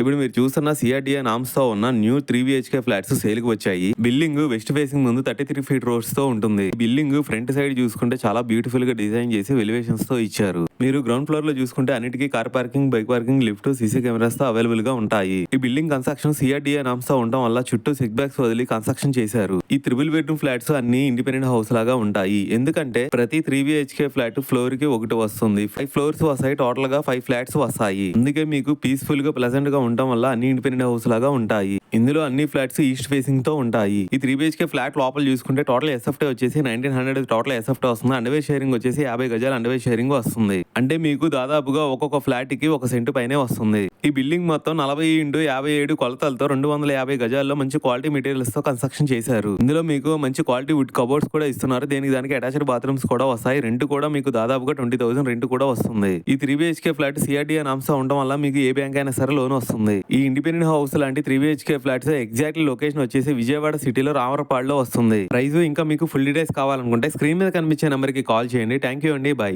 ఇప్పుడు మీరు చూస్తున్న సిఆర్డిఏ నామ్స్ తో ఉన్న న్యూ 3 BHK ఫ్లాట్స్ సేల్ కి వచ్చాయి. బిల్డింగ్ వెస్ట్ ఫేసింగ్ ముందు 33 ఫీట్ రోడ్స్ తో ఉంటుంది. బిల్డింగ్ ఫ్రంట్ సైడ్ చూసుకుంటే చాలా బ్యూటిఫుల్ గా డిజైన్ చేసి ఎలివేషన్స్ తో ఇచ్చారు. మీరు గ్రౌండ్ ఫ్లోర్ లో చూసుకుంటే అన్నిటికీ car parking, bike parking, lift, CC cameras తో అవైలబుల్ గా ఉంటాయి. ఈ బిల్డింగ్ కన్స్ట్రక్షన్ సిఆర్డిఏ నామ్స్ తో ఉండడం వల్ల చుట్టూ సిక్స్ బ్యాక్స్ వదిలి కన్స్ట్రక్షన్ చేశారు. ఈ త్రిబుల్ బెడ్రూమ్ ఫ్లాట్స్ అన్ని ఇండిపెండెంట్ హౌస్ లాగా ఉంటాయి. ఎందుకంటే ప్రతి 3 BHK ఫ్లాట్ ఫ్లోర్ కి ఒకటి వస్తుంది. 5 ఫ్లోర్స్ వస్తాయి. టోటల్ గా 5 ఫ్లాట్స్ వస్తాయి. అందుకే మీకు పీస్ఫుల్ గా ప్లెజెంట్ గా ఉండటం వల్ల అన్ని ఇండిపెండెంట్ హౌస్ లాగా ఉంటాయి. ఇందులో అన్ని ఫ్లాట్స్ ఈస్ట్ ఫేసింగ్ తో ఉంటాయి. ఈ 3 BHK ఫ్లాట్ లోపల చూసుకుంటే టోటల్ ఎస్ఎఫ్టీ వచ్చేసి 1900 టోటల్ ఎస్ఎఫ్టీ వస్తుంది. అండర్వేర్ షేరింగ్ వచ్చేసి 50 గజాల అండర్వేర్ షేరింగ్ వస్తుంది. అంటే మీకు దాదాపుగా ఒక్కొక్క ఫ్లాట్ కి 1 సెంటు పైనే వస్తుంది. ఈ బిల్డింగ్ మొత్తం 40x57 కొలతలతో 250 గజాల్లో మంచి క్వాలిటీ మెటీరియల్స్ తో కన్స్ట్రక్షన్ చేశారు. ఇందులో మీకు మంచి క్వాలిటీ వుడ్ కబోర్డ్స్ కూడా ఇస్తున్నారు. దానికి అటాచ్డ్ బాత్రూమ్స్ కూడా వస్తాయి. రెంట్ కూడా మీకు దాదాపుగా 20,000 రెంట్ కూడా వస్తుంది. ఈ 3 BHK ఫ్లాట్ సిఆర్డిఏ నామ్స్ ఉండడం వల్ల మీకు ఏ బ్యాంక్ అయినా సరే లోన్ వస్తుంది. ఈ ఇండిపెండెంట్ హౌస్ లాంటి 3 BHK ఫ్లాట్స్ ఎగ్జాక్ట్లీ లొకేషన్ వచ్చేసి విజయవాడ సిటీలో రామరపాడులో వస్తుంది. ప్రైస్ ఇంకా మీకు ఫుల్ డీటెయిల్స్ కావాలనుకుంటే స్క్రీన్ మీద కనిపించే నెంబర్ కి కాల్ చేయండి. థ్యాంక్ యూ అండి. బై.